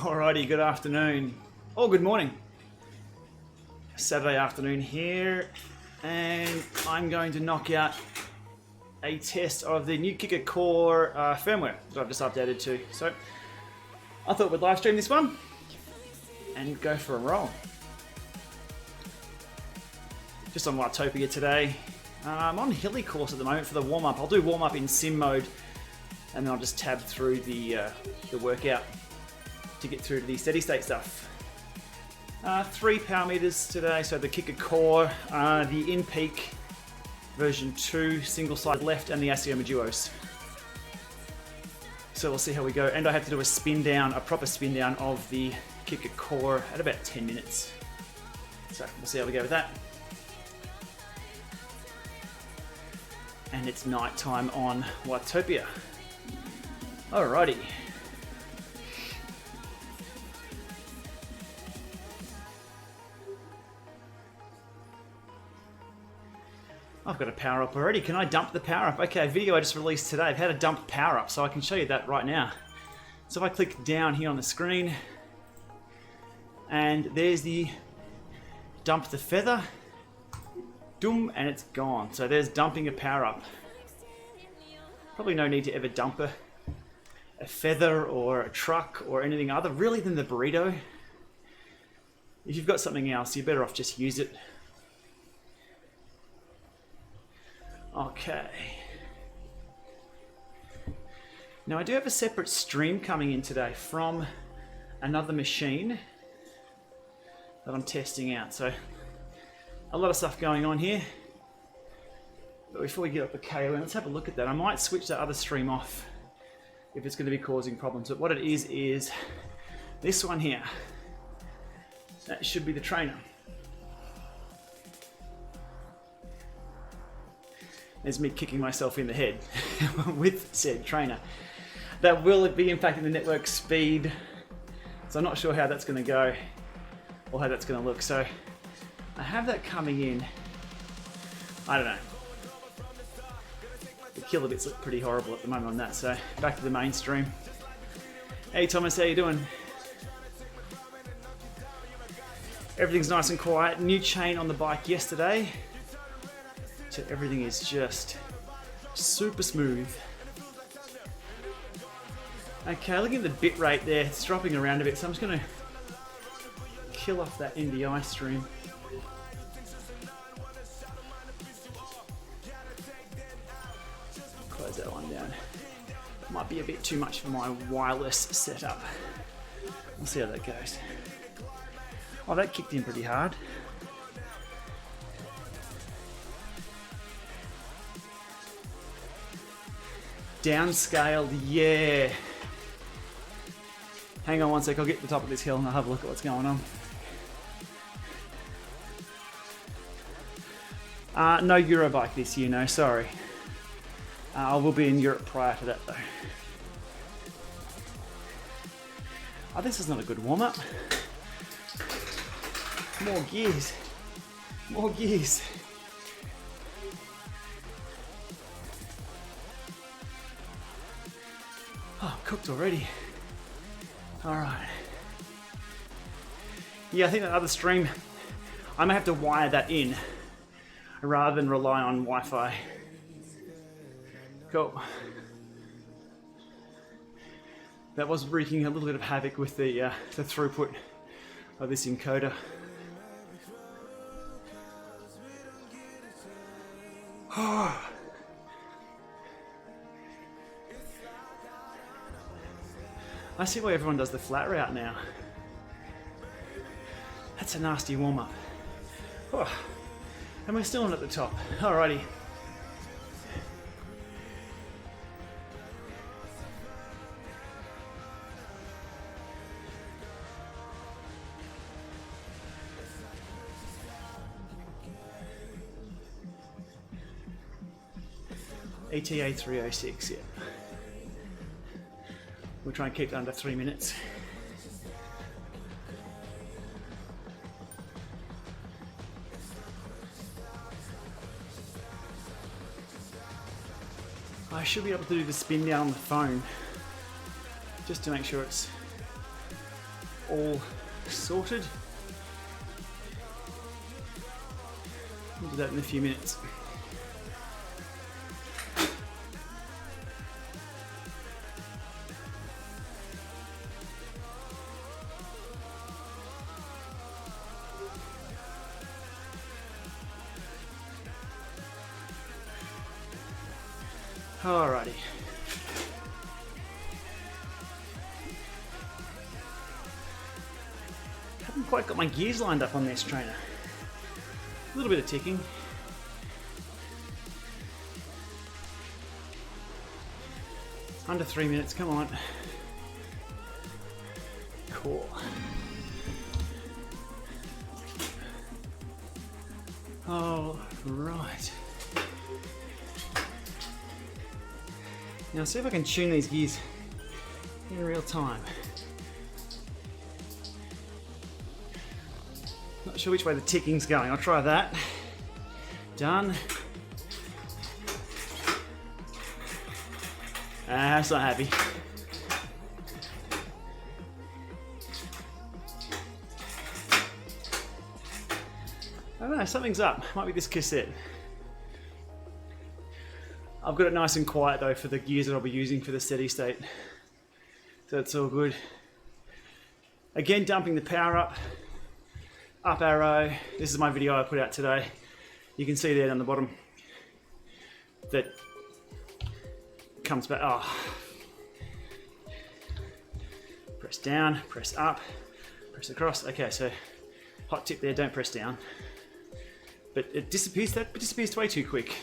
Alrighty, good afternoon. Oh, good morning. Saturday afternoon here, and I'm going to knock out a test of the new Kicker Core firmware that I've just updated to. So I thought we'd live stream this one and go for a roll. Just on Watopia today. I'm on hilly course at the moment for the warm-up. I'll do warm-up in sim mode, and then I'll just tab through the workout to get through to the steady state stuff. 3 power meters today, so the Kicker Core, the in-peak version 2 single side left, and the Asioma Duos. So we'll see how we go. And I have to do a spin down, a proper spin down of the Kicker Core at about 10 minutes. So we'll see how we go with that. And it's night time on Watopia. Alrighty. I've got a power up already. Can I dump the power up? Okay, a video I just released today of how to dump power up, so I can show you that right now. So if I click down here on the screen, and there's the dump the feather, doom, and it's gone. So there's dumping a power up. Probably no need to ever dump a feather or a truck or anything other really than the burrito. If you've got something else, you're better off just use it. Okay. Now I do have a separate stream coming in today from another machine that I'm testing out. So a lot of stuff going on here. But before we get up the KO, let's have a look at that. I might switch that other stream off if it's going to be causing problems. But what it is this one here. That should be the trainer. There's me kicking myself in the head with said trainer. That will be impacting the network speed. So I'm not sure how that's going to go or how that's going to look. So I have that coming in. I don't know. The killer bits look pretty horrible at the moment on that. So back to the mainstream. Hey Thomas, how you doing? Everything's nice and quiet. New chain on the bike yesterday. So everything is just super smooth. Okay, looking at the bit rate there, it's dropping around a bit, so I'm just going to kill off that NDI stream. Close that one down. Might be a bit too much for my wireless setup. We'll see how that goes. Oh, that kicked in pretty hard. Downscaled, yeah. Hang on one sec, I'll get to the top of this hill and I'll have a look at what's going on. No Eurobike this year, no, sorry. I will be in Europe prior to that though. Oh, this is not a good warm-up. More gears. More gears. Oh, cooked already. Alright. Yeah, I think that other stream, I may have to wire that in rather than rely on Wi-Fi. Cool. That was wreaking a little bit of havoc with the throughput of this encoder. Oh. I see why everyone does the flat route now. That's a nasty warm-up. Oh, and we're still on at the top. Alrighty. ETA 306, yeah. We'll try and keep it under 3 minutes. I should be able to do the spin down on the phone just to make sure it's all sorted. We'll do that in a few minutes. Alrighty. Haven't quite got my gears lined up on this trainer. A little bit of ticking. Under 3 minutes, come on. Cool. All right. Now see if I can tune these gears in real time. Not sure which way the ticking's going. I'll try that. Done. It's not happy. I don't know, something's up. Might be this cassette. I've got it nice and quiet though for the gears that I'll be using for the steady state. So it's all good. Again, dumping the power up arrow. This is my video I put out today. You can see there down the bottom that comes back. Oh. Press down, press up, press across. Okay, so hot tip there, don't press down. But it disappears, that disappears way too quick.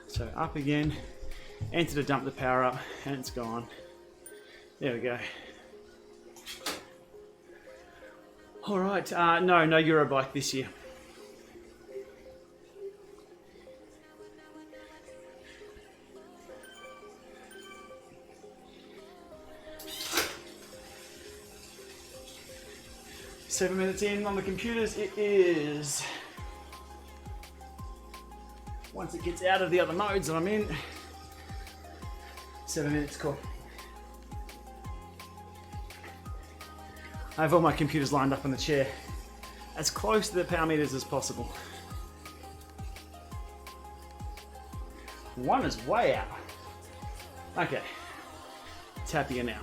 So up again, enter to dump the power up, and it's gone. There we go. All right, no Eurobike this year. Seven minutes in on the computers, it is. Once it gets out of the other modes that I'm in, 7 minutes, cool. I have all my computers lined up on the chair, as close to the power meters as possible. One is way out. Okay, it's happier now.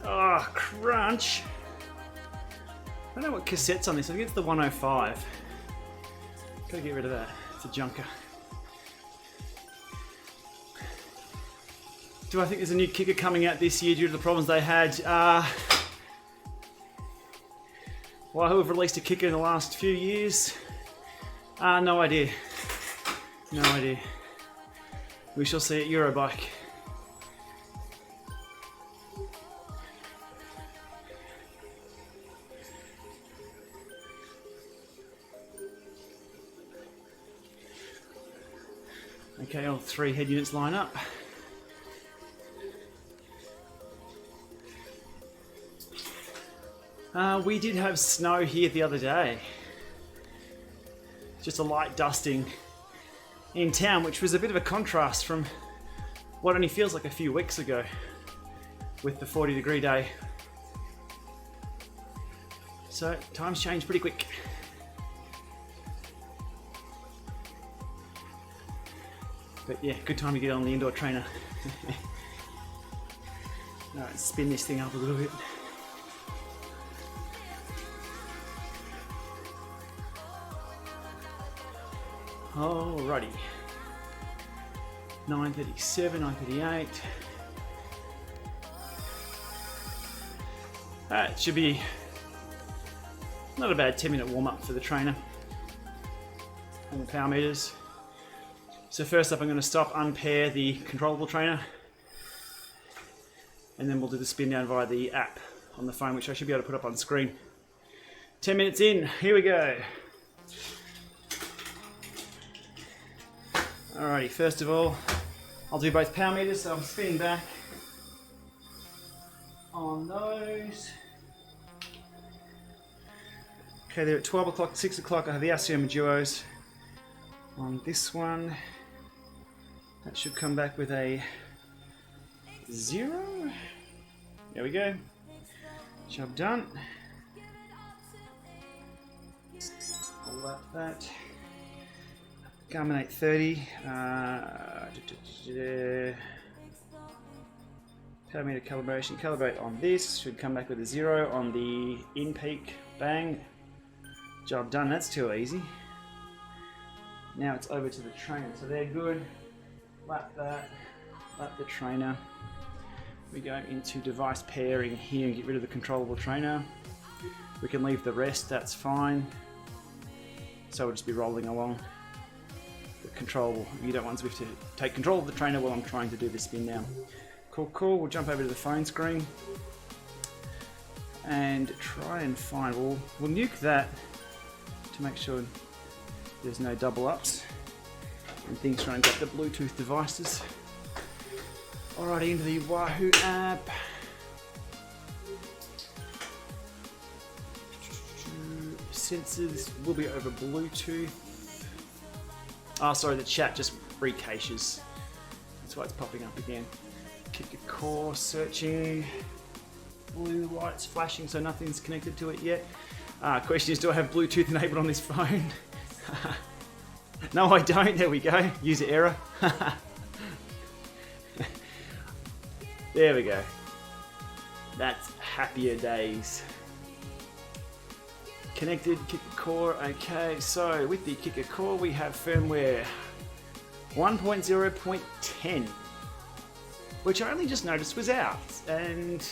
Oh, crunch. I don't know what cassette's on this. I think it's the 105. Gotta get rid of that. It's a junker. Do I think there's a new kicker coming out this year due to the problems they had? Well, who have released a kicker in the last few years? No idea. No idea. We shall see at Eurobike. Okay, all three head units line up. We did have snow here the other day. Just a light dusting in town, which was a bit of a contrast from what only feels like a few weeks ago with the 40-degree day. So times change pretty quick. But yeah, good time to get on the indoor trainer. Alright, spin this thing up a little bit. Alrighty. 9:37, 9:38. It should be not a bad 10-minute warm-up for the trainer and the power meters. So first up, I'm going to stop, unpair the controllable trainer, and then we'll do the spin down via the app on the phone, which I should be able to put up on screen. 10 minutes in, here we go. Alrighty, first of all, I'll do both power meters, so I'm spinning back on those. Okay, they're at 12 o'clock, 6 o'clock. I have the Asioma Duos on this one. That should come back with a 0. There we go. Job done. I'll lap that. Garmin 830. Power meter calibration. Calibrate on this. Should come back with a 0 on the in-peak. Bang. Job done. That's too easy. Now it's over to the trainer. So they're good. Lap that. Lap the trainer. We go into device pairing here and get rid of the controllable trainer. We can leave the rest, that's fine. So we'll just be rolling along. The controllable, you don't want Zwift to take control of the trainer while I'm trying to do the spin down. Cool, cool. We'll jump over to the phone screen and try and find, we'll nuke that to make sure there's no double ups and things trying to get the Bluetooth devices. Alrighty, into the Wahoo app. Sensors will be over Bluetooth. Oh, sorry, the chat just recaches. That's why it's popping up again. Kick a core, searching. Blue lights flashing, so nothing's connected to it yet. Question is, do I have Bluetooth enabled on this phone? No, I don't. There we go. User error. There we go. That's happier days. Connected, Kicker Core. Okay, so with the Kicker Core, we have firmware 1.0.10, which I only just noticed was out, and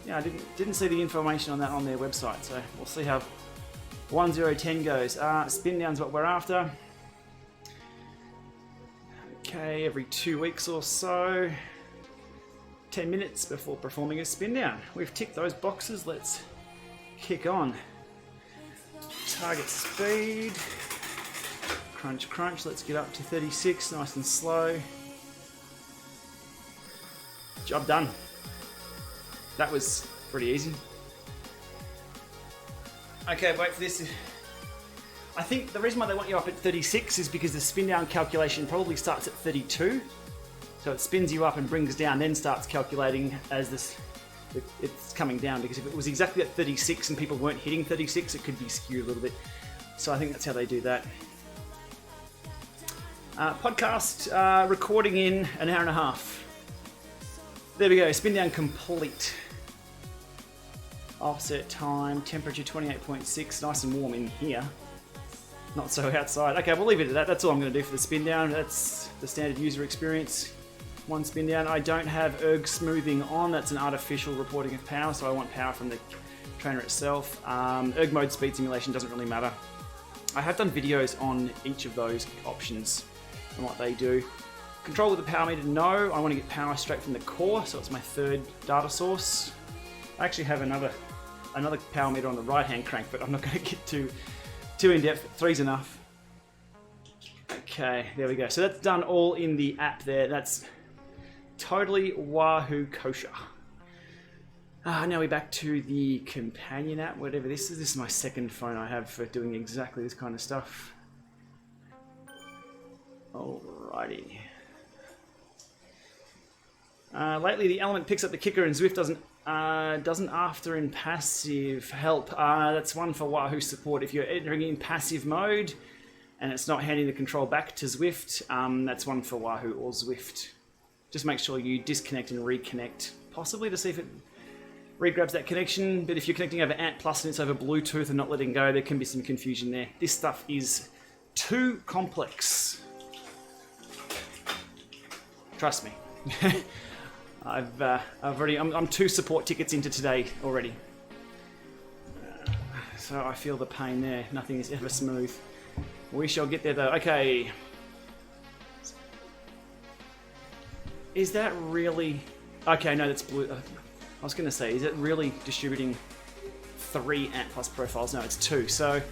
yeah, I didn't see the information on that on their website. So we'll see how 1.0.10 goes. Spin down's what we're after. Okay, every 2 weeks or so. 10 minutes before performing a spin down. We've ticked those boxes. Let's kick on. Target speed. Crunch, crunch. Let's get up to 36, nice and slow. Job done. That was pretty easy. Okay, wait for this. I think the reason why they want you up at 36 is because the spin down calculation probably starts at 32. So it spins you up and brings down, then starts calculating as it's coming down, because if it was exactly at 36 and people weren't hitting 36, it could be skewed a little bit. So I think that's how they do that. Podcast recording in an hour and a half. There we go, spin down complete. Offset time, temperature 28.6, nice and warm in here. Not so outside. Okay, we'll leave it at that. That's all I'm going to do for the spin down. That's the standard user experience. One spin down. I don't have erg smoothing on. That's an artificial reporting of power, so I want power from the trainer itself. Erg mode speed simulation doesn't really matter. I have done videos on each of those options and what they do. Control with the power meter, no. I want to get power straight from the core, so it's my third data source. I actually have another power meter on the right-hand crank, but I'm not going to get too in-depth. 3's enough. Okay, there we go. So that's done all in the app there. That's totally Wahoo kosher. Now we're back to the companion app, whatever this is. This is my second phone I have for doing exactly this kind of stuff. Alrighty. Lately the Element picks up the kicker and Zwift doesn't after in passive help. That's one for Wahoo support. If you're entering in passive mode and it's not handing the control back to Zwift, that's one for Wahoo or Zwift. Just make sure you disconnect and reconnect, possibly to see if it re-grabs that connection. But if you're connecting over Ant Plus and it's over Bluetooth and not letting go, there can be some confusion there. This stuff is too complex. Trust me. I'm 2 support tickets into today already. So I feel the pain there. Nothing is ever smooth. We shall get there though. Okay. Is that really... Okay, no, that's blue. I was going to say, is it really distributing 3 Ant Plus profiles? No, it's 2. So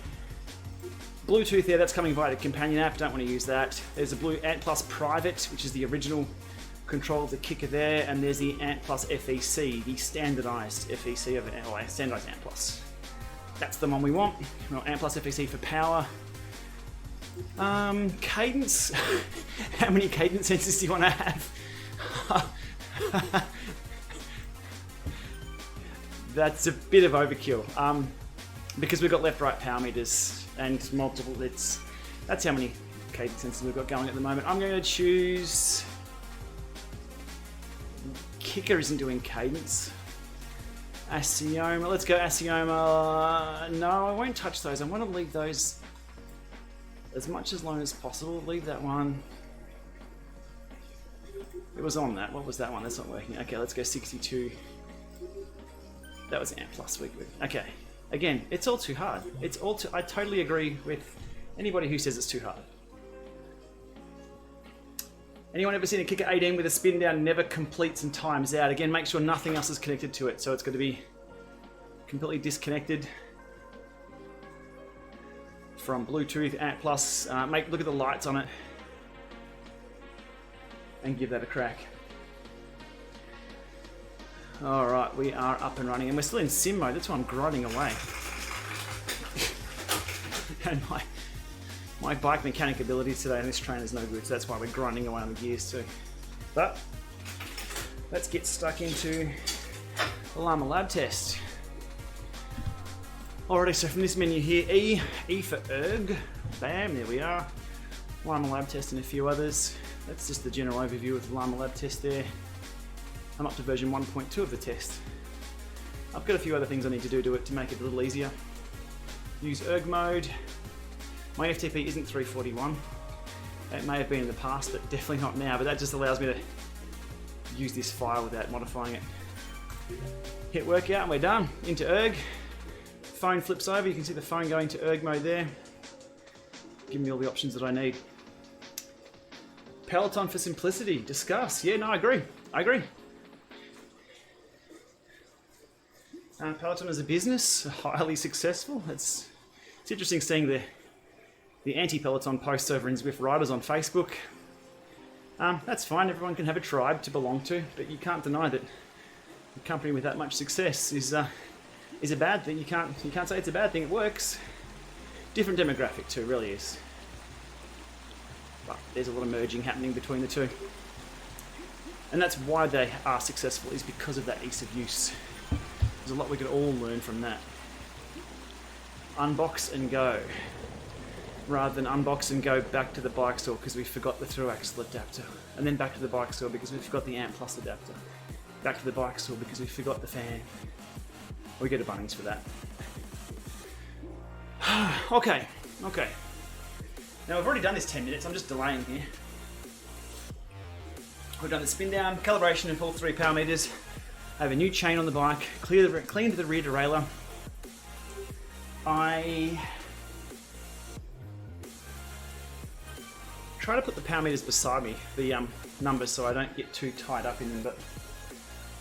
Bluetooth there, that's coming via the companion app. Don't want to use that. There's a Ant Plus Private, which is the original control of the kicker there, and there's the Ant Plus FEC, the standardized FEC of standardized Ant Plus. That's the one we want. We want Ant Plus FEC for power. Cadence. How many cadence sensors do you want to have? That's a bit of overkill. Because we've got left-right power meters and multiple. That's how many cadence sensors we've got going at the moment. I'm going to choose. Kicker isn't doing cadence. Asioma. Let's go Asioma. No, I won't touch those. I want to leave those as much as long as possible. Leave that one. It was on that. What was that one? That's not working. Okay, let's go 62. That was Ant Plus week. Okay. Again, it's all too hard. It's all too. I totally agree with anybody who says it's too hard. Anyone ever seen a kicker 18 with a spin down never completes and times out? Again, make sure nothing else is connected to it, so it's going to be completely disconnected from Bluetooth. Ant Plus. Look at the lights on it and give that a crack. Alright, we are up and running, and we're still in sim mode. That's why I'm grinding away. And my bike mechanic abilities today on this train is no good, so that's why we're grinding away on the gears too. But let's get stuck into the Lama lab test. Alrighty, so from this menu here, E for erg. Bam, there we are. Lama lab test and a few others. That's just the general overview of the Lama lab test there. I'm up to version 1.2 of the test. I've got a few other things I need to do to it to make it a little easier. Use erg mode. My FTP isn't 341. It may have been in the past, but definitely not now. But that just allows me to use this file without modifying it. Hit workout and we're done. Into erg. Phone flips over. You can see the phone going to erg mode there. Give me all the options that I need. Peloton for simplicity. Discuss. Yeah, no, I agree. Peloton as a business, highly successful. It's interesting seeing the anti-Peloton posts over in Zwift Riders on Facebook. That's fine, everyone can have a tribe to belong to, but you can't deny that a company with that much success is a bad thing. You can't say it's a bad thing, it works. Different demographic too, really is. But there's a lot of merging happening between the two. And that's why they are successful, is because of that ease of use. There's a lot we could all learn from that. Unbox and go. Rather than unbox and go back to the bike store because we forgot the through axle adapter. And then back to the bike store because we forgot the Ant Plus adapter. Back to the bike store because we forgot the fan. We go to Bunnings for that. Okay. Now I've already done this 10 minutes, I'm just delaying here. We've done the spin down, calibration and all 3 power meters. I have a new chain on the bike, cleaned the rear derailleur. I try to put the power meters beside me, the numbers, so I don't get too tied up in them, but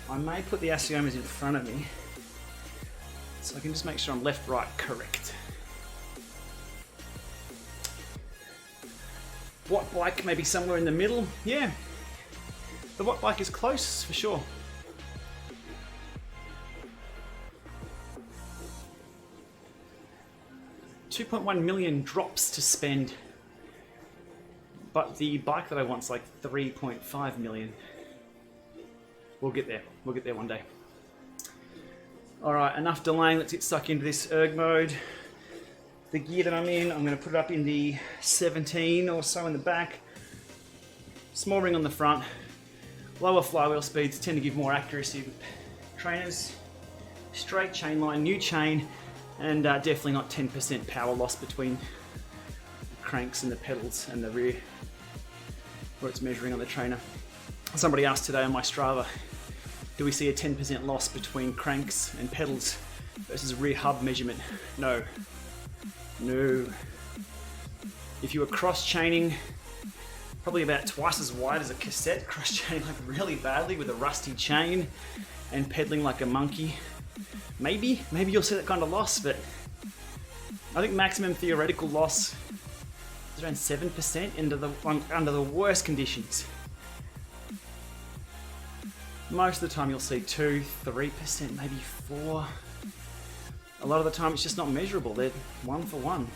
I may put the Asiomas in front of me so I can just make sure I'm left, right, correct. Watt bike maybe somewhere in the middle, yeah. The watt bike is close, for sure. $2.1 million drops to spend, but the bike that I want's like 3.5 million. We'll get there one day. Alright, enough delaying, let's get stuck into this erg mode. The gear that I'm going to put it up in the 17 or so in the back. Small ring on the front. Lower flywheel speeds tend to give more accuracy with trainers. Straight chain line, new chain, and definitely not 10% power loss between the cranks and the pedals and the rear where it's measuring on the trainer. Somebody asked today on my Strava, do we see a 10% loss between cranks and pedals versus rear hub measurement? No. If you were cross-chaining probably about twice as wide as a cassette, cross-chaining like really badly with a rusty chain and pedaling like a monkey, maybe you'll see that kind of loss, but I think maximum theoretical loss is around 7% under the worst conditions. Most of the time you'll see 2, 3%, maybe 4. A lot of the time it's just not measurable. They're 1 for 1.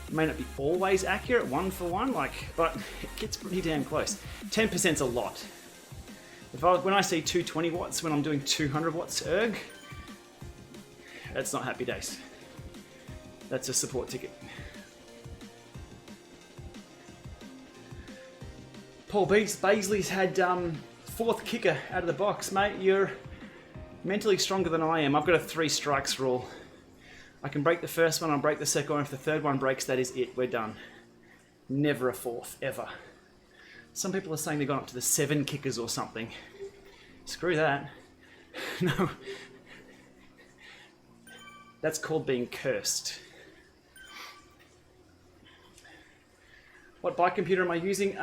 It may not be always accurate, 1 for 1, but it gets pretty damn close. 10% is a lot. When I see 220 watts when I'm doing 200 watts erg, that's not happy days. That's a support ticket. Paul Baisley's had 4th kicker out of the box. Mate, you're mentally stronger than I am. I've got a 3 strikes rule. I can break the first one, I'll break the second one. If the third one breaks, that is it. We're done. Never a 4th, ever. Some people are saying they've gone up to the 7 kickers or something. Screw that. No. That's called being cursed. What bike computer am I using?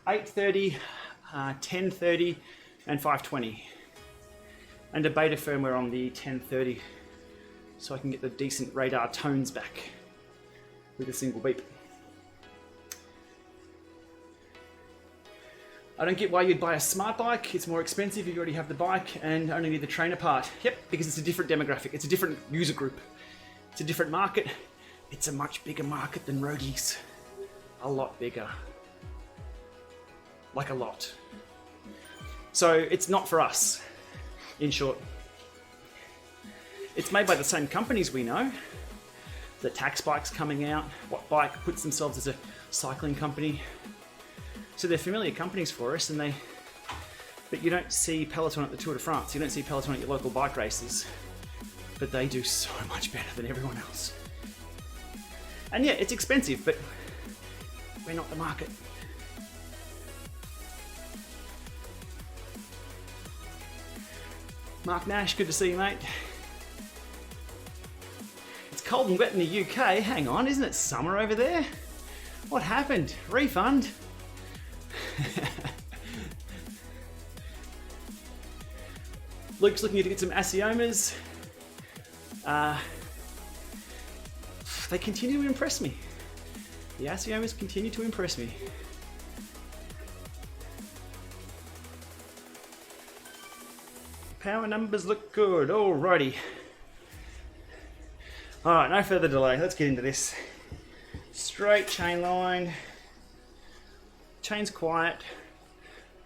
830, 1030, and 520. And a beta firmware on the 1030, so I can get the decent radar tones back with a single beep. I don't get why you'd buy a smart bike. It's more expensive if you already have the bike and only need the trainer part. Yep, because it's a different demographic. It's a different user group. It's a different market. It's a much bigger market than roadies. A lot bigger. Like a lot. So it's not for us, in short. It's made by the same companies we know. The tax bike's coming out. What bike puts themselves as a cycling company? So they're familiar companies for us, but you don't see Peloton at the Tour de France. You don't see Peloton at your local bike races. But they do so much better than everyone else. And yeah, it's expensive, but we're not the market. Mark Nash, good to see you, mate. It's cold and wet in the UK. Hang on, isn't it summer over there? What happened? Refund? Luke's looking to get some Asiomas. They continue to impress me. The Asiomas continue to impress me. Power numbers look good. Alrighty. Alright, no further delay. Let's get into this. Straight chain line. Chain's quiet.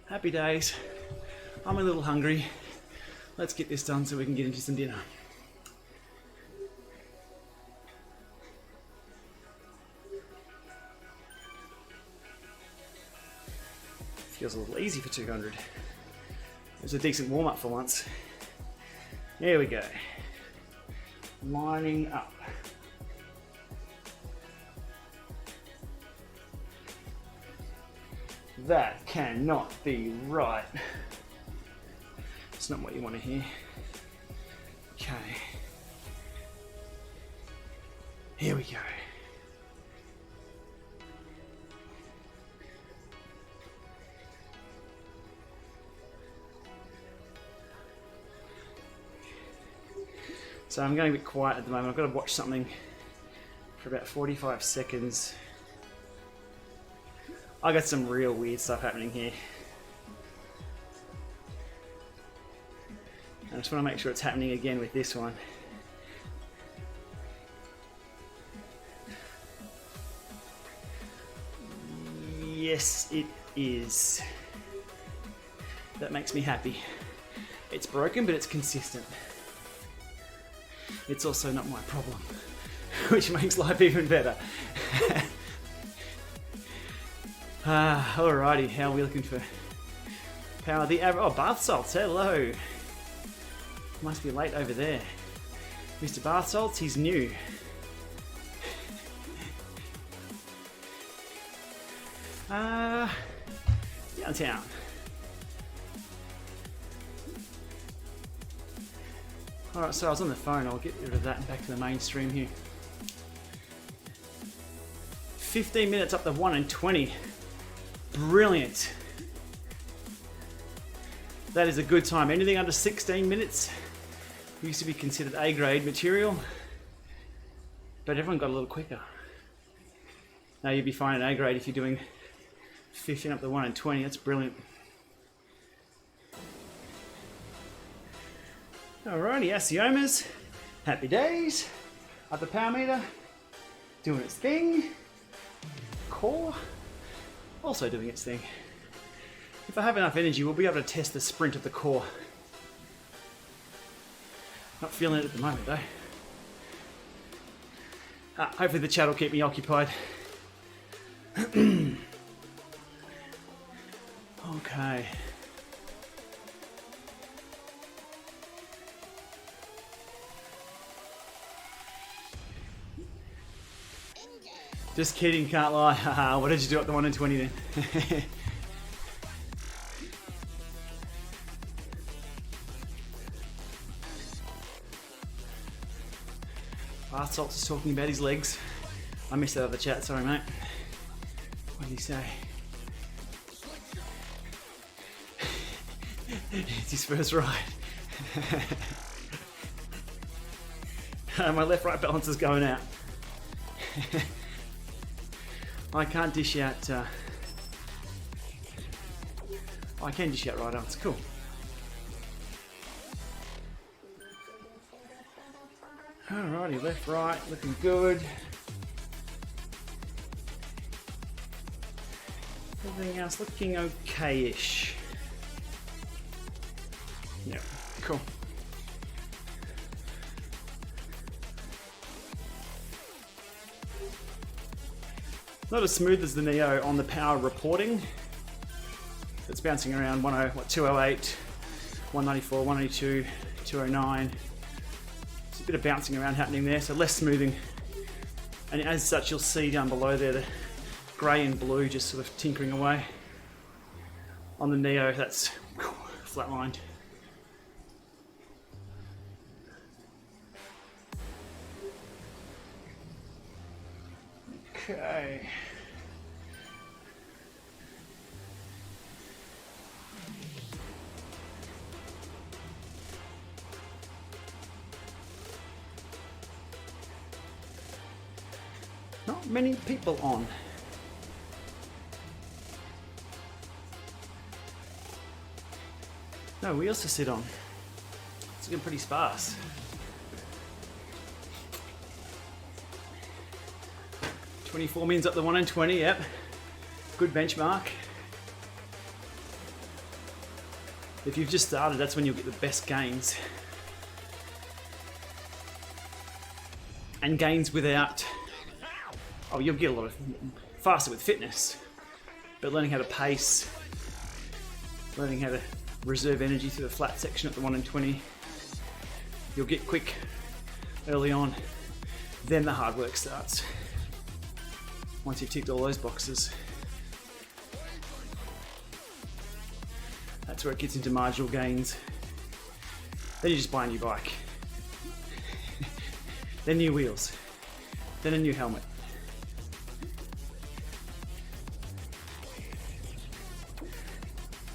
Happy days. I'm a little hungry. Let's get this done so we can get into some dinner. Feels a little easy for 200. It was a decent warm-up for once. There we go. Lining up. That cannot be right. It's not what you want to hear. Okay. Here we go. So I'm going a bit quiet at the moment. I've got to watch something for about 45 seconds. I got some real weird stuff happening here. I just want to make sure it's happening again with this one. Yes, it is. That makes me happy. It's broken, but it's consistent. It's also not my problem, which makes life even better. Alrighty, how are we looking for power? Oh, bath salts, hello. Must be late over there. Mr. Bath Salts, he's new. Downtown. Alright, so I was on the phone, I'll get rid of that and back to the mainstream here. 15 minutes up to 1 and 20. Brilliant. That is a good time. Anything under 16 minutes used to be considered A-grade material, but everyone got a little quicker. Now you'd be fine at A-grade if you're doing 15 up the 1 and 20. That's brilliant. Alrighty, Asiomas. Happy days. Up the power meter. Doing its thing. Core. Also doing its thing. If I have enough energy, we'll be able to test the sprint of the core. Not feeling it at the moment though. Hopefully the chat will keep me occupied. Okay. Just kidding, can't lie. What did you do at the 1 and 20 then? Art Salts is talking about his legs. I missed that other chat, sorry mate. What did he say? It's his first ride. My left-right balance is going out. I can't dish out... I can dish out right arms, cool. Alrighty, left, right, looking good. Everything else looking okay-ish. Yeah, cool. Not as smooth as the Neo on the power reporting. It's bouncing around 208, 194, 182, 209. There's a bit of bouncing around happening there, so less smoothing. And as such, you'll see down below there the grey and blue just sort of tinkering away. On the Neo, that's flatlined. Okay. Not many people on. No wheels to sit on. It's looking pretty sparse. $24 mins up the 1 and 20, yep. Good benchmark. If you've just started, that's when you'll get the best gains. And gains without... Oh, you'll get a lot of faster with fitness. But learning how to pace, learning how to reserve energy through the flat section at the 1 and 20, you'll get quick early on. Then the hard work starts. Once you've ticked all those boxes. That's where it gets into marginal gains. Then you just buy a new bike. Then new wheels. Then a new helmet.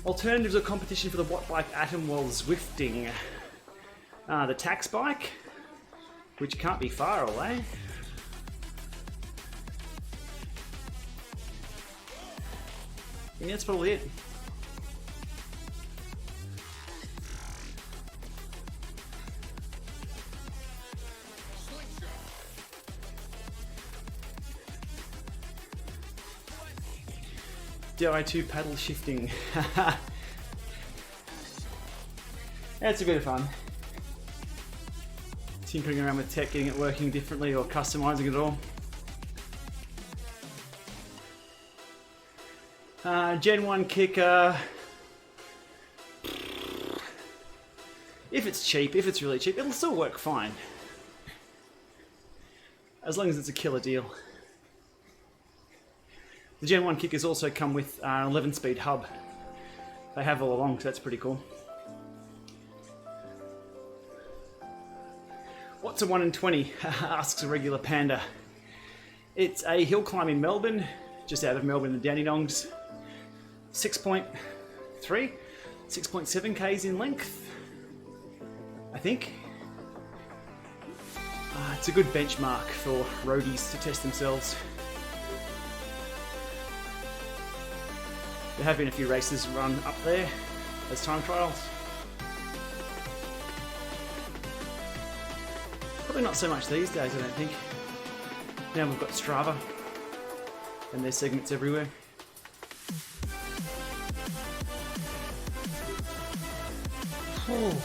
Alternatives or competition for the Watt Bike Atom while Zwifting. The tax bike, which can't be far away. I think that's probably it. Di2 paddle shifting. That's a bit of fun. Tinkering around with tech, getting it working differently or customizing it all. Gen 1 kicker. If it's cheap, if it's really cheap, it'll still work fine. As long as it's a killer deal. The Gen 1 kickers also come with an 11-speed hub. They have all along, so that's pretty cool. What's a 1 in 20? Asks a regular panda. It's a hill climb in Melbourne, just out of Melbourne and Dandenongs. 6.3, 6.7 k's in length, I think. It's a good benchmark for roadies to test themselves. There have been a few races run up there as time trials. Probably not so much these days, I don't think. Now we've got Strava and there's segments everywhere. Oh,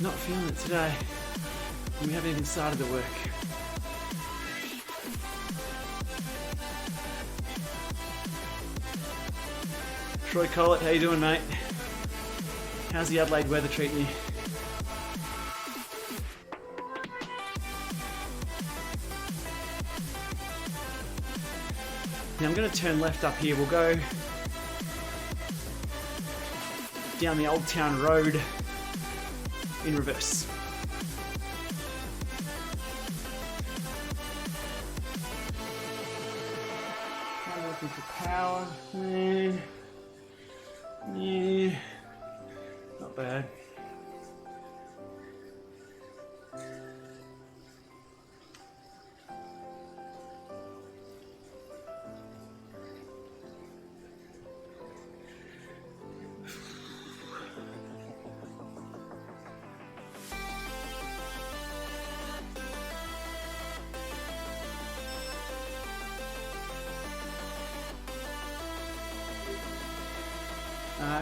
not feeling it today. And we haven't even started the work. Troy Collett, how you doing, mate? How's the Adelaide weather treating you? Now I'm going to turn left up here. We'll go down the Old Town Road in reverse. I'm looking for power. Yeah, not bad.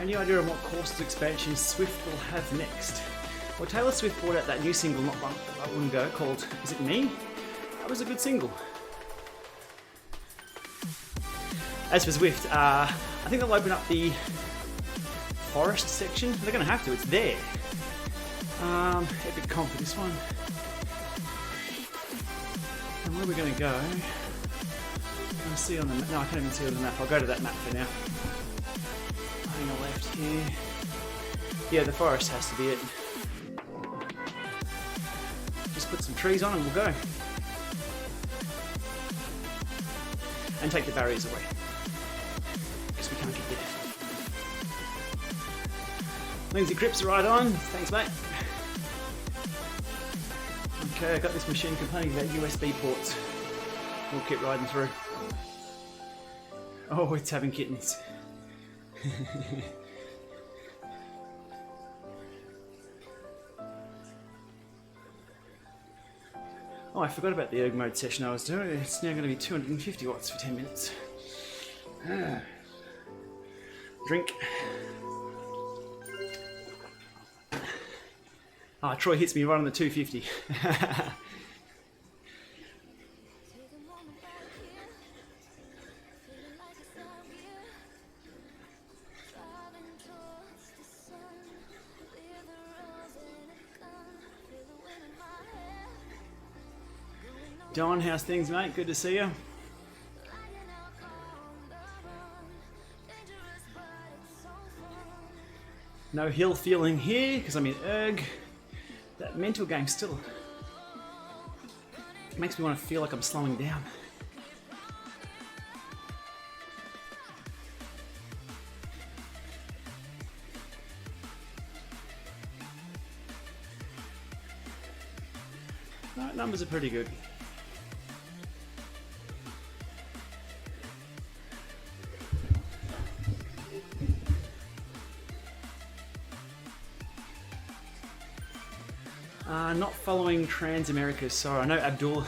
Any idea on what courses expansion Zwift will have next? Well, Taylor Swift brought out that new single not long ago called Is It Me? That was a good single. As for Zwift, I think they'll open up the forest section. They're going to have to, it's there. Epic comp for this one. And where are we going to go? Can I see on the map? No, I can't even see on the map. I'll go to that map for now. Hang a left here. Yeah, the forest has to be it. Just put some trees on and we'll go. And take the barriers away. Because we can't get there. Lindsay Cripps right on. Thanks, mate. Okay, I got this machine complaining about USB ports. We'll keep riding through. Oh, it's having kittens. Oh, I forgot about the erg mode session I was doing. It's now going to be 250 watts for 10 minutes. Drink. Troy hits me right on the 250. Don, how's things, mate? Good to see you. No hill feeling here because I'm in erg. That mental game still makes me want to feel like I'm slowing down. No, numbers are pretty good. Not following Transamerica, sorry. I know Abdul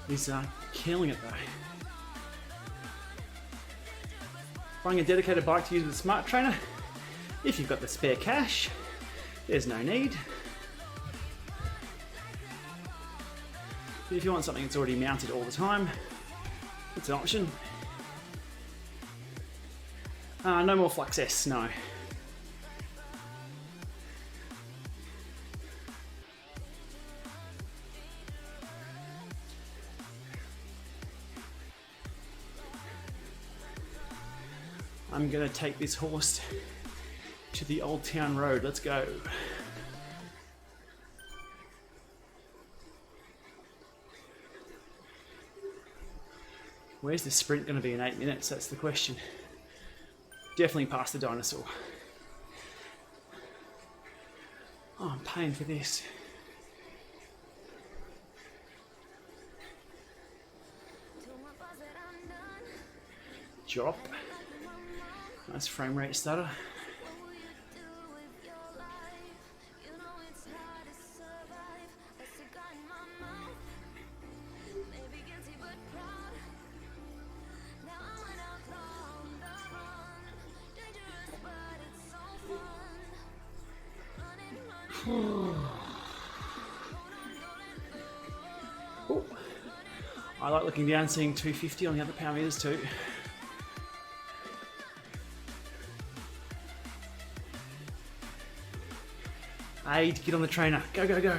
is killing it though. Buying a dedicated bike to use with a smart trainer? If you've got the spare cash, there's no need. But if you want something that's already mounted all the time, it's an option. No more Flux S, no. I'm gonna take this horse to the Old Town Road. Let's go. Where's the sprint gonna be in 8 minutes? That's the question. Definitely past the dinosaur. Oh, I'm paying for this. Drop. Nice frame rate stutter. Oh, I like looking down, seeing 250 on the other power meters too. Aid, get on the trainer. Go, go, go.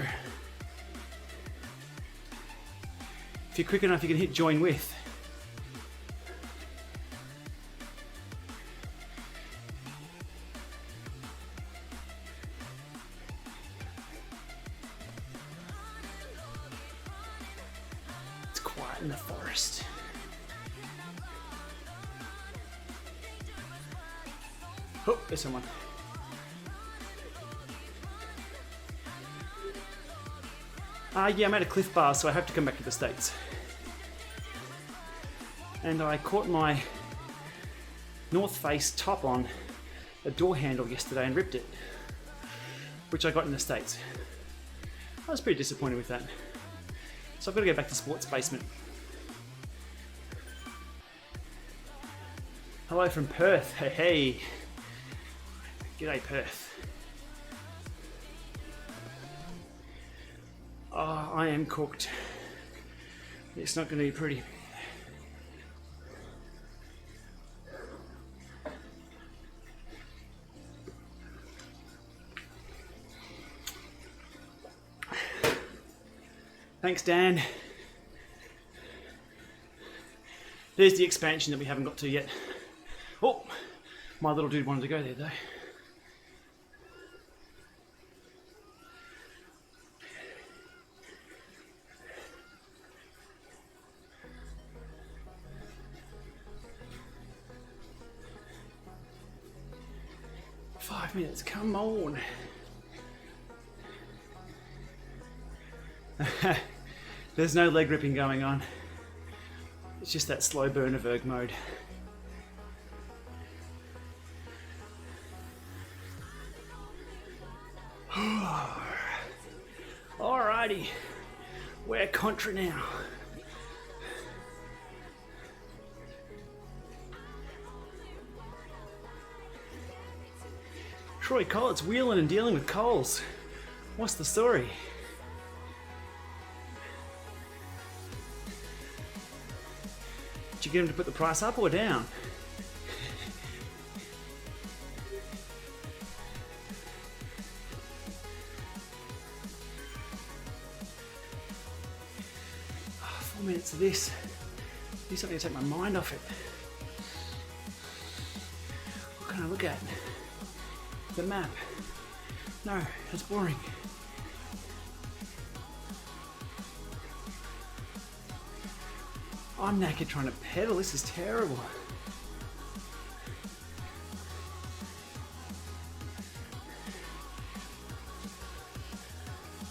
If you're quick enough, you can hit join with. It's quiet in the forest. Oh, there's someone. Yeah, I'm at a Cliff Bar, so I have to come back to the States. And I caught my North Face top on a door handle yesterday and ripped it, which I got in the States. I was pretty disappointed with that. So I've got to go back to Sports Basement. Hello from Perth. Hey, hey. G'day, Perth. Oh, I am cooked. It's not going to be pretty. Thanks, Dan. There's the expansion that we haven't got to yet. Oh, my little dude wanted to go there though. Minutes, come on. There's no leg ripping going on. It's just that slow burner erg mode. Alrighty, we're contra now. Troy Collett's wheeling and dealing with coals. What's the story? Did you get him to put the price up or down? Oh, 4 minutes of this. Do something to take my mind off it. What can I look at? The map. No, that's boring. I'm knackered trying to pedal. This is terrible.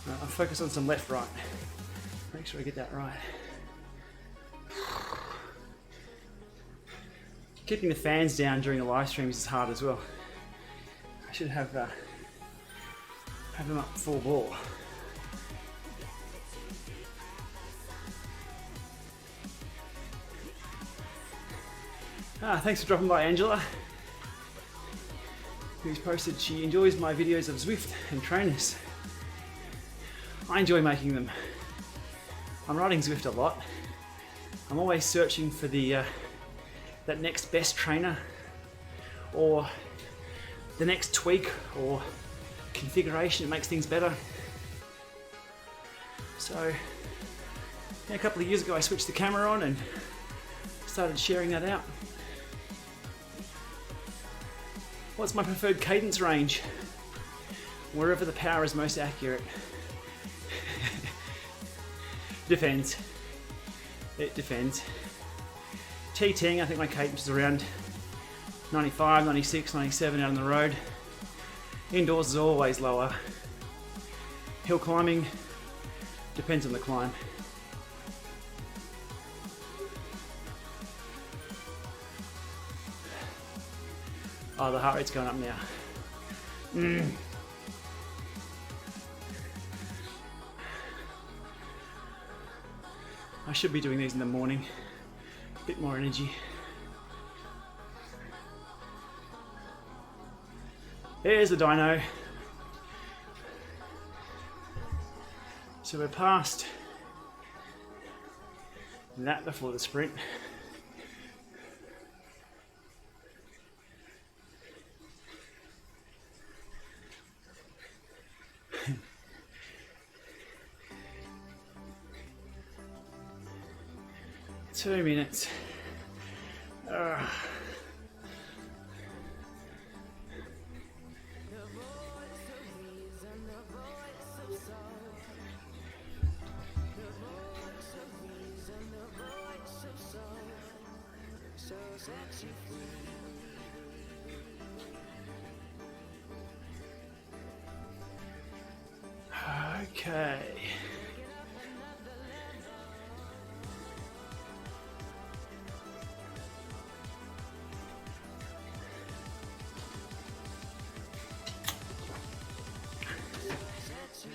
Right, I'll focus on some left, right. Make sure I get that right. Keeping the fans down during the live streams is hard as well. I should have them up full ball. Thanks for dropping by, Angela, who's posted she enjoys my videos of Zwift and trainers. I enjoy making them. I'm riding Zwift a lot. I'm always searching for the that next best trainer, or the next tweak or configuration that makes things better. So yeah, a couple of years ago I switched the camera on and started sharing that out. What's my preferred cadence range? Wherever the power is most accurate. Depends. It depends. TTing, I think my cadence is around 95, 96, 97 out on the road. Indoors is always lower. Hill climbing, depends on the climb. Oh, the heart rate's going up now. I should be doing these in the morning. A bit more energy. There's the dyno. So we're past that before the sprint. Two minutes. Okay.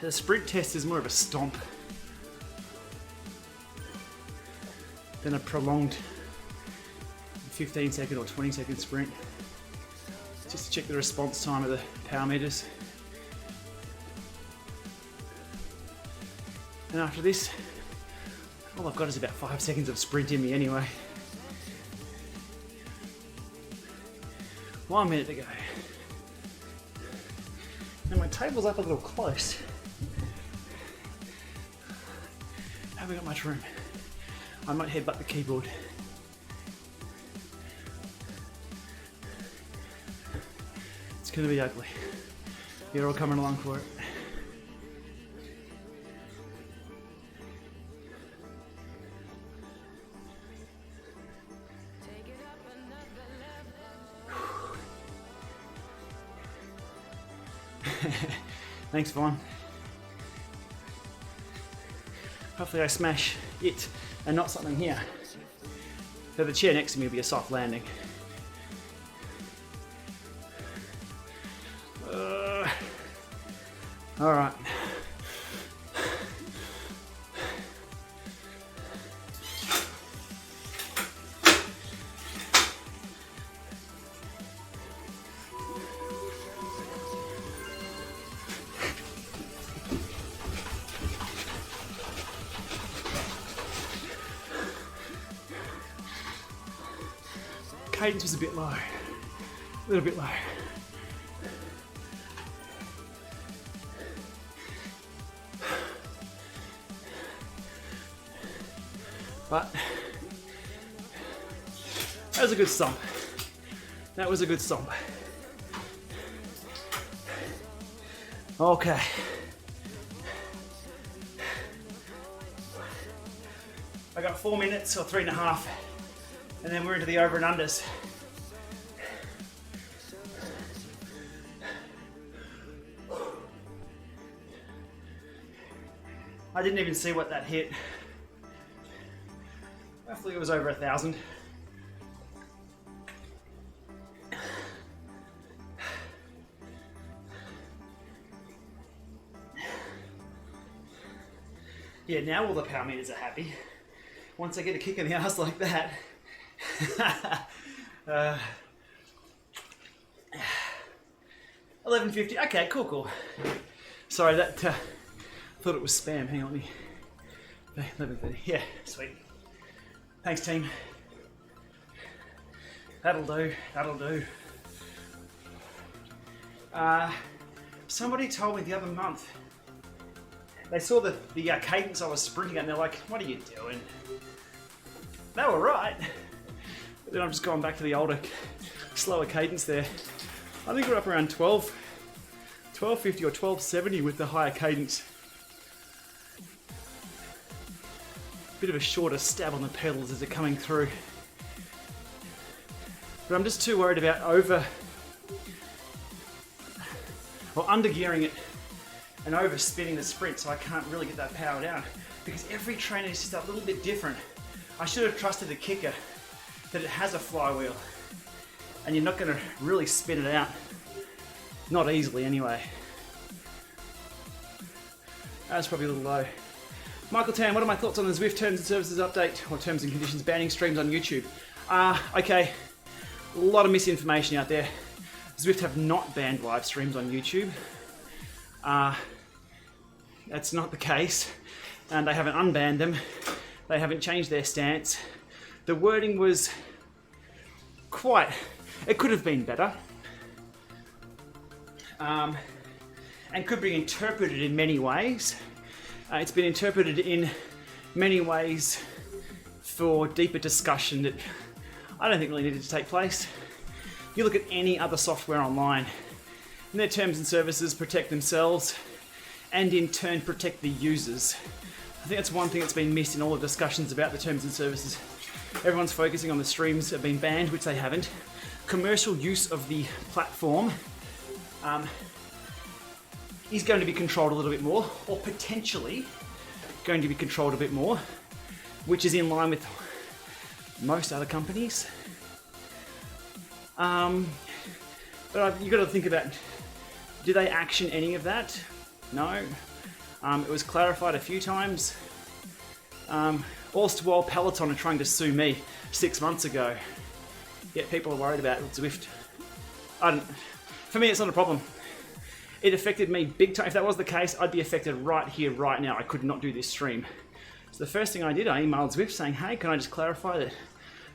The sprint test is more of a stomp than a prolonged 15-second or 20-second sprint. Just to check the response time of the power meters. And after this, all I've got is about 5 seconds of sprint in me anyway. 1 minute to go. And my table's up a little close. Haven't got much room. I might headbutt the keyboard. It's gonna be ugly. You're all coming along for it. Thanks, Vaughn. Hopefully I smash it and not something here. So the chair next to me will be a soft landing. All right. Cadence was a bit low, a little bit low. But that was a good stomp. That was a good stomp. Okay. I got 4 minutes or 3.5. And then we're into the over and unders. I didn't even see what that hit. Hopefully it was over 1,000. Yeah, now all the power meters are happy. Once I get a kick in the ass like that. 11:50. Okay, cool. Sorry, that thought it was spam. Hang on, 11:30. Yeah, sweet. Thanks, team. That'll do. Somebody told me the other month. They saw the cadence I was sprinting at, and they're like, "What are you doing?" They were right. But then I'm just going back to the older, slower cadence there. I think we're up around 1250 or 1270 with the higher cadence. Bit of a shorter stab on the pedals as they're coming through. But I'm just too worried about under gearing it and over spinning the sprint, so I can't really get that power down. Because every trainer is just a little bit different. I should have trusted the kicker that it has a flywheel. and you're not going to really spit it out. Not easily anyway. That's probably a little low. Michael Tan, what are my thoughts on the Zwift terms and services update, or terms and conditions banning streams on YouTube? Okay, a lot of misinformation out there. Zwift have not banned live streams on YouTube. That's not the case, and they haven't unbanned them. They haven't changed their stance. The wording was it could have been better, and could be interpreted in many ways. It's been interpreted in many ways for deeper discussion that I don't think really needed to take place. You look at any other software online, and their terms and services protect themselves and in turn protect the users. I think that's one thing that's been missed in all the discussions about the terms and services. Everyone's focusing on the streams that have been banned, which they haven't. Commercial use of the platform is going to be controlled a little bit more, or potentially going to be controlled a bit more, which is in line with most other companies. But you've got to think about, do they action any of that? No. It was clarified a few times. All while Peloton are trying to sue me 6 months ago. Yet people are worried about Zwift. For me, it's not a problem. It affected me big time. If that was the case, I'd be affected right here, right now. I could not do this stream. So the first thing I did, I emailed Zwift saying, hey, can I just clarify that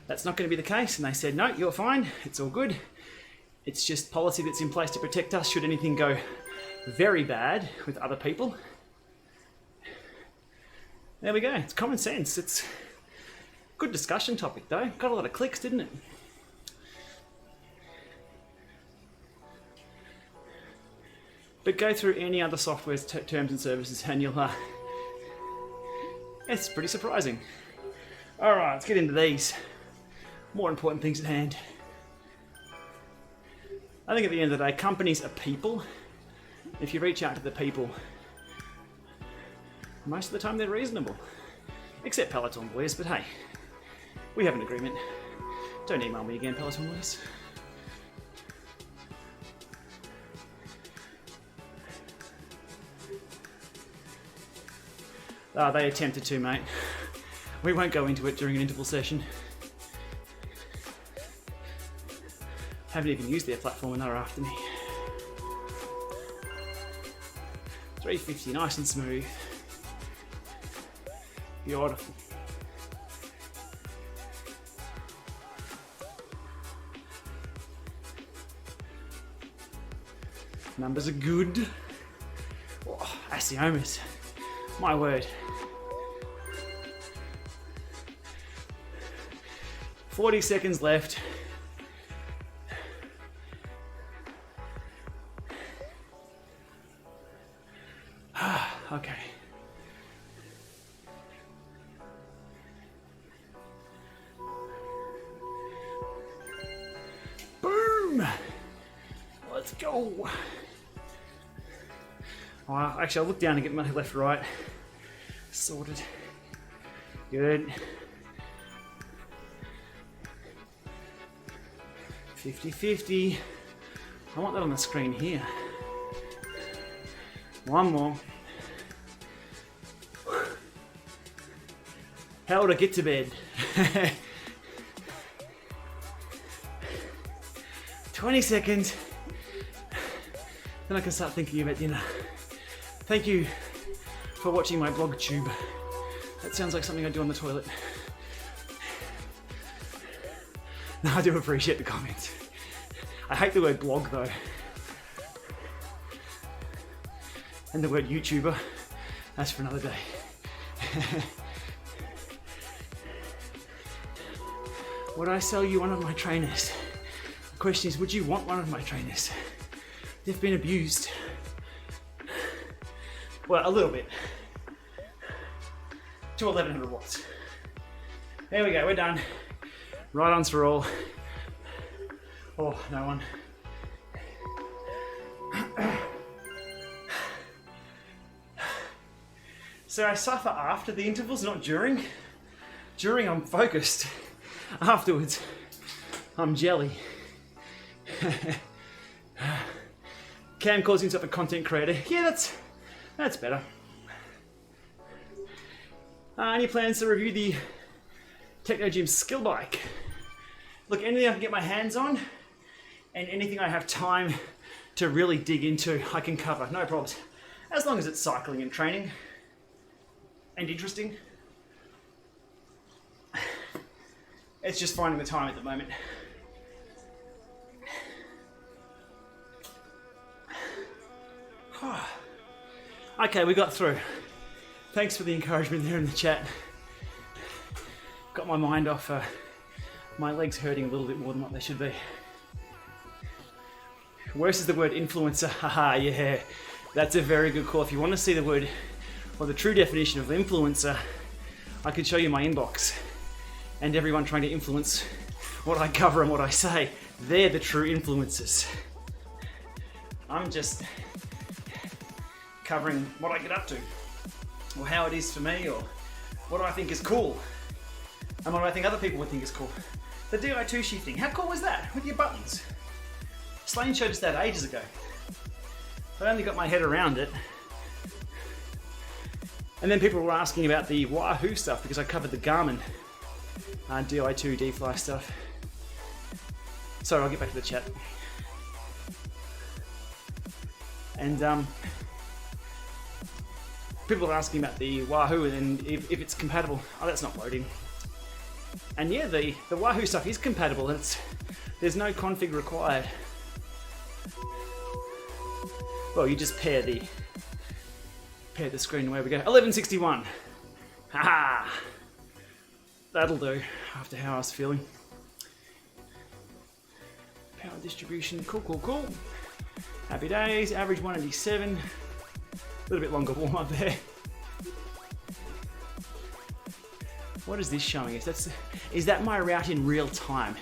that's not going to be the case? And they said, no, you're fine. It's all good. It's just policy that's in place to protect us should anything go very bad with other people. There we go. It's common sense. It's a good discussion topic, though. Got a lot of clicks, didn't it? But go through any other software's terms and services and you'll... it's pretty surprising. Alright, let's get into these. More important things at hand. I think at the end of the day, companies are people. If you reach out to the people, most of the time they're reasonable. Except Peloton boys, but hey, we have an agreement. Don't email me again, Peloton boys. They attempted to, mate. We won't go into it during an interval session. Haven't even used their platform and they're after me. 350, nice and smooth. Beautiful. Numbers are good. Oh, Asiomas. My word. 40 seconds left. Okay. Boom! Let's go. Oh, actually, I'll look down and get my left, right sorted. Good. 50-50. I want that on the screen here. One more. How would I get to bed? 20 seconds. Then I can start thinking about dinner. Thank you for watching my blog tube. That sounds like something I do on the toilet. No, I do appreciate the comments. I hate the word blog though. And the word YouTuber. That's for another day. Would I sell you one of my trainers? The question is, would you want one of my trainers? They've been abused. Well, a little bit. To 1100 watts. There we go, we're done. Right ons for all. Oh, no one. So I suffer after the intervals, not during. During, I'm focused. Afterwards, I'm jelly. Cam calls himself a content creator. Yeah, that's better. Any plans to review the Techno Gym skill bike? Look, anything I can get my hands on and anything I have time to really dig into, I can cover, no problems. As long as it's cycling and training and interesting. It's just finding the time at the moment. Okay, we got through. Thanks for the encouragement there in the chat. Got my mind off my legs hurting a little bit more than what they should be. Worse is the word influencer. Haha, yeah. That's a very good call. If you want to see the word or the true definition of influencer, I could show you my inbox and everyone trying to influence what I cover and what I say. They're the true influencers. I'm just covering what I get up to, or how it is for me, or what I think is cool, and what I think other people would think is cool. The Di2 shifting, how cool was that with your buttons? Slane showed us that ages ago. I only got my head around it. And then people were asking about the Wahoo stuff because I covered the Garmin Di2 D-Fly stuff. Sorry, I'll get back to the chat. And people are asking about the Wahoo and if it's compatible. Oh, that's not loading. And yeah, the Wahoo stuff is compatible. There's no config required. Well, you just pair the screen. Away we go. 1161. Haha. That'll do. After how I was feeling. Power distribution. Cool. Happy days. Average 187. A little bit longer warm up there. What is this showing us? Is that my route in real time?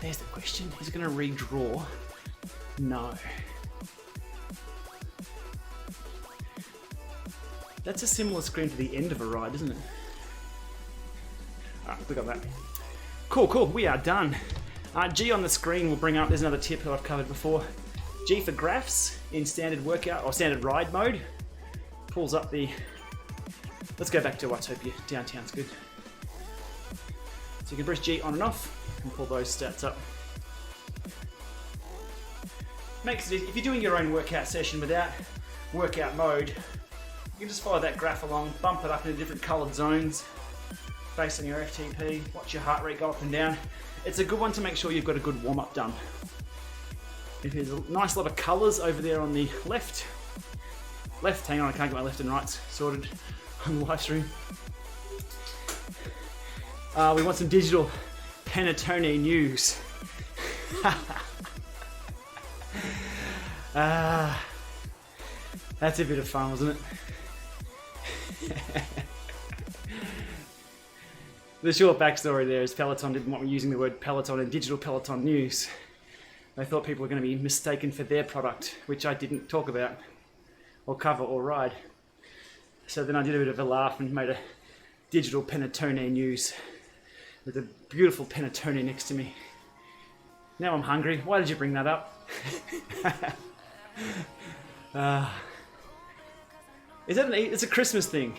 There's the question. Is it going to redraw? No. That's a similar screen to the end of a ride, isn't it? Alright, we got that. Cool. We are done. G on the screen will bring up, there's another tip that I've covered before. G for graphs in standard workout or standard ride mode. Pulls up the, let's go back to Watopia, downtown's good. So you can press G on and off and pull those stats up. Makes it easy. If you're doing your own workout session without workout mode, you can just follow that graph along, bump it up into different coloured zones based on your FTP, watch your heart rate go up and down. It's a good one to make sure you've got a good warm-up done. If there's a nice lot of colours over there on the left, hang on, I can't get my left and rights sorted on the live stream. We want some digital panettone news. That's a bit of fun, wasn't it? The short backstory there is Peloton didn't want me using the word Peloton in digital Peloton news. They thought people were going to be mistaken for their product, which I didn't talk about, or cover, or ride. So then I did a bit of a laugh and made a digital panettone news with a beautiful panettone next to me. Now I'm hungry. Why did you bring that up? It's a Christmas thing.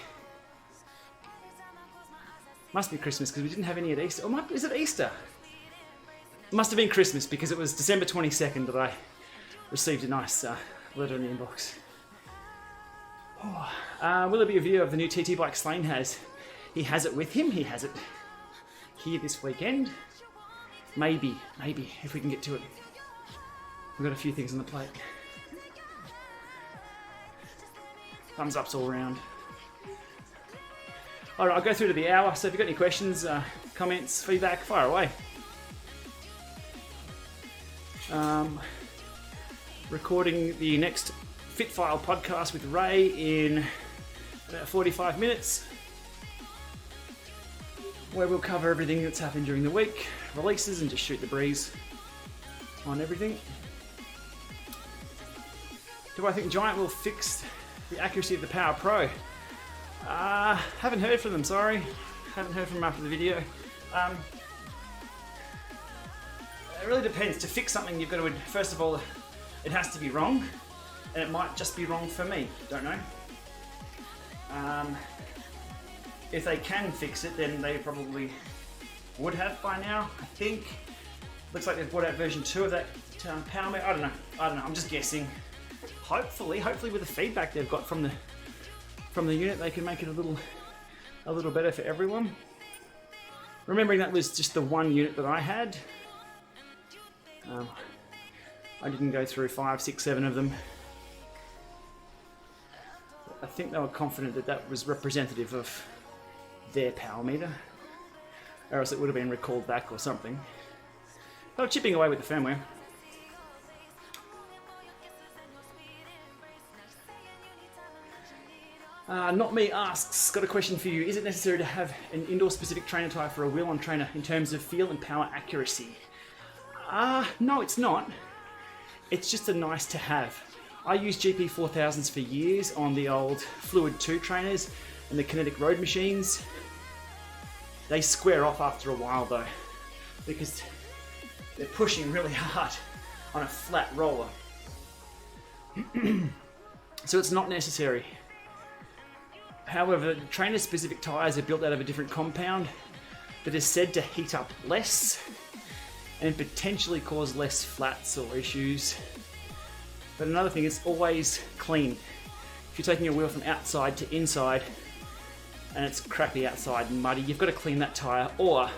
Must be Christmas because we didn't have any at Easter. Or is it Easter? It must have been Christmas because it was December 22nd that I received a nice letter in the inbox. Will there be a video of the new TT bike Slane has? He has it with him. He has it here this weekend. Maybe, if we can get to it. We've got a few things on the plate. Thumbs ups all round. Alright, I'll go through to the hour, so if you've got any questions, comments, feedback, fire away. Recording the next Fitfile podcast with Ray in about 45 minutes, where we'll cover everything that's happened during the week, releases, and just shoot the breeze on everything. Do I think Giant will fix the accuracy of the Power Pro? Haven't heard from them, sorry. Haven't heard from them after the video. It really depends. To fix something, you've got to, first of all, it has to be wrong, and it might just be wrong for me. Don't know. If they can fix it, then they probably would have by now, I think. Looks like they've brought out version 2 of that power meter. I don't know. I'm just guessing. Hopefully with the feedback they've got from the unit, they can make it a little better for everyone. Remembering that was just the one unit that I had. I didn't go through 5, 6, 7 of them. I think they were confident that that was representative of their power meter, or else it would have been recalled back or something. They were chipping away with the firmware. Not Me asks, got a question for you. Is it necessary to have an indoor specific trainer tyre for a wheel-on trainer in terms of feel and power accuracy? No, it's not. It's just a nice to have. I used GP4000s for years on the old Fluid 2 trainers and the Kinetic Road machines. They square off after a while though, because they're pushing really hard on a flat roller. So it's not necessary. However, trainer specific tyres are built out of a different compound that is said to heat up less and potentially cause less flats or issues. But another thing, it's always clean. If you're taking a wheel from outside to inside and it's crappy outside and muddy, you've got to clean that tyre, or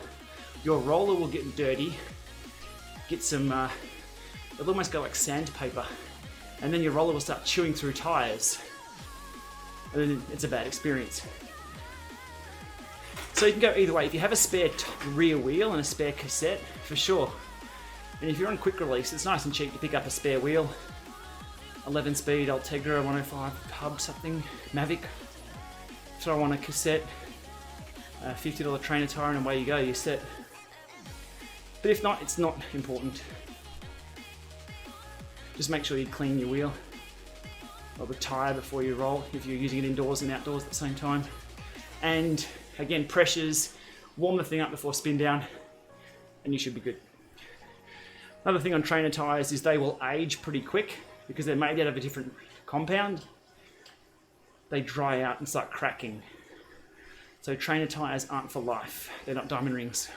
your roller will get dirty, get some, it'll almost go like sandpaper, and then your roller will start chewing through tyres. And then it's a bad experience. So you can go either way. If you have a spare rear wheel and a spare cassette, for sure. And if you're on quick release, it's nice and cheap to pick up a spare wheel. 11 speed Ultegra 105 hub something, Mavic. Throw on a cassette, a $50 trainer tyre, and away you go, you're set. But if not, it's not important. Just make sure you clean your wheel or the tyre before you roll, if you're using it indoors and outdoors at the same time. And again, pressures, warm the thing up before spin down, and you should be good. Another thing on trainer tyres is they will age pretty quick because they're made out of a different compound. They dry out and start cracking. So trainer tyres aren't for life. They're not diamond rings.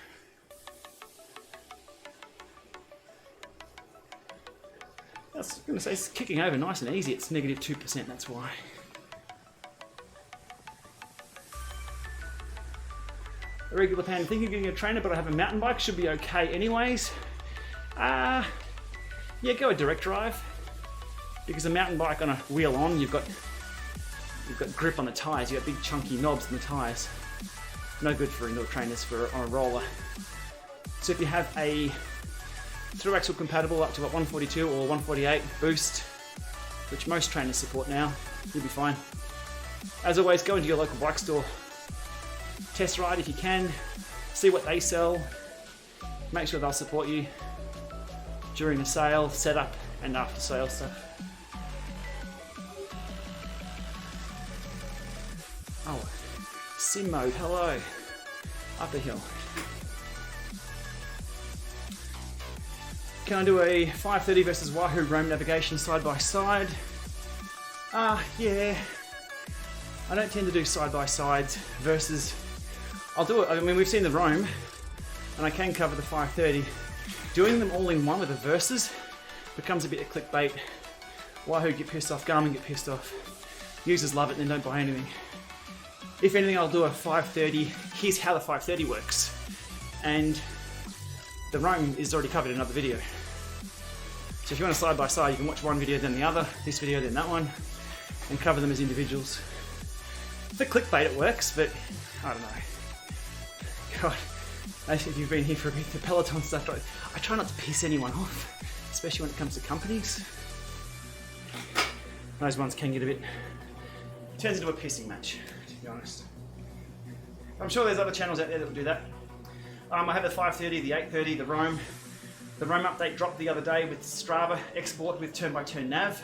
I was going to say, it's kicking over nice and easy. It's -2%, that's why. A regular pan, thinking of getting a trainer, but I have a mountain bike, should be okay anyways. Yeah, go a direct drive. Because a mountain bike on a wheel on, you've got grip on the tyres, you've got big chunky knobs in the tyres. No good for indoor trainers on a roller. So if you have a through axle compatible up to 142 or 148 boost, which most trainers support now, you'll be fine. As always, go into your local bike store, test ride if you can, see what they sell, make sure they'll support you during the sale, setup and after sale stuff. Oh, sim mode, hello, up a hill. Can I do a 530 versus Wahoo Roam navigation side by side? Yeah. I don't tend to do side by sides versus. I'll do it. I mean, we've seen the Roam, and I can cover the 530. Doing them all in one with the versus becomes a bit of clickbait. Wahoo get pissed off, Garmin get pissed off. Users love it, and then don't buy anything. If anything, I'll do a 530. Here's how the 530 works, and the Roam is already covered in another video. So if you want a side by side, you can watch one video then the other, this video then that one, and cover them as individuals. For clickbait it works, but I don't know. God, if you've been here for a bit, the Peloton stuff, I try not to piss anyone off, especially when it comes to companies. Those ones can get a bit, turns into a pissing match, to be honest. I'm sure there's other channels out there that will do that. I have the 530, the 830, the Roam. The Roam update dropped the other day with Strava export with turn-by-turn nav.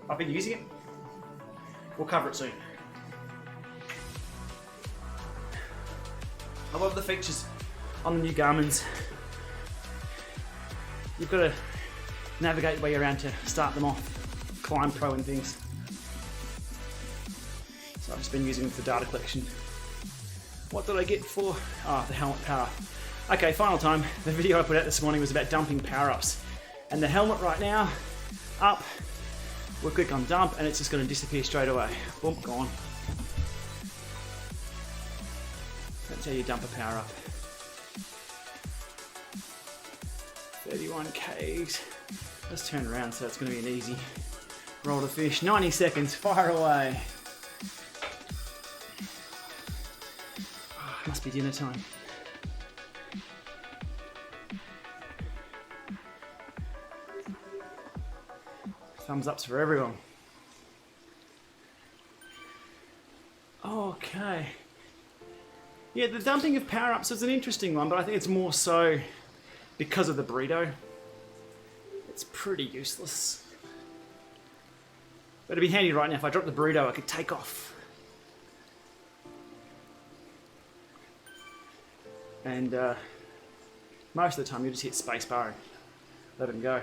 I've been using it. We'll cover it soon. I love the features on the new Garmin's, you've got to navigate your way around to start them off, Climb Pro and things. So I've just been using them for data collection. What did I get for? The helmet power. Okay, final time. The video I put out this morning was about dumping power-ups. And the helmet right now, up, we'll click on dump and it's just going to disappear straight away. Boom, gone. That's how you dump a power-up. 31 Ks. Let's turn around so it's going to be an easy roll to fish. 90 seconds, fire away. Must be dinner time. Thumbs ups for everyone. Okay. Yeah, the dumping of power-ups is an interesting one, but I think it's more so because of the burrito. It's pretty useless. But it'd be handy right now. If I drop the burrito, I could take off. And most of the time you'll just hit spacebar and let them go.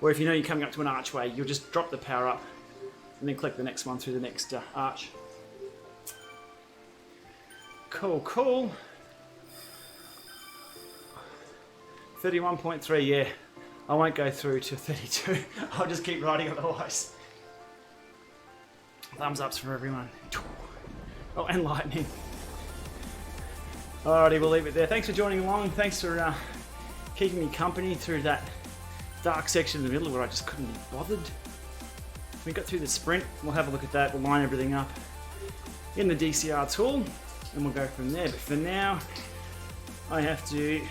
Or if you know you're coming up to an archway, you'll just drop the power up and then click the next one through the next arch. Cool, cool. 31.3, yeah. I won't go through to 32. I'll just keep riding otherwise. Thumbs ups for everyone. Oh, and lightning. Alrighty, we'll leave it there. Thanks for joining along. Thanks for keeping me company through that dark section in the middle where I just couldn't be bothered. We got through the sprint. We'll have a look at that. We'll line everything up in the DCR tool and we'll go from there. But for now, I have to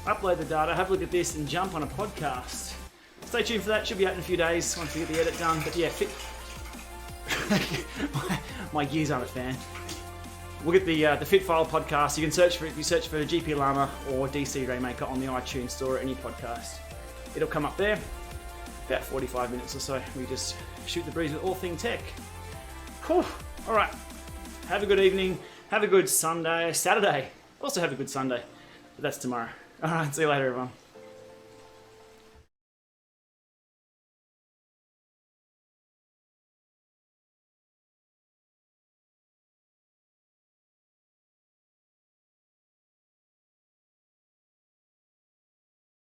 upload the data, have a look at this and jump on a podcast. Stay tuned for that. Should be out in a few days once we get the edit done. But yeah, my gears aren't a fan. We'll get the Fit File podcast. You can search for it if you search for GPLama or DC Rainmaker on the iTunes store or any podcast. It'll come up there. About 45 minutes or so. We just shoot the breeze with all thing tech. Whew. All right. Have a good evening. Have a good Saturday. Also have a good Sunday. But that's tomorrow. All right. See you later, everyone.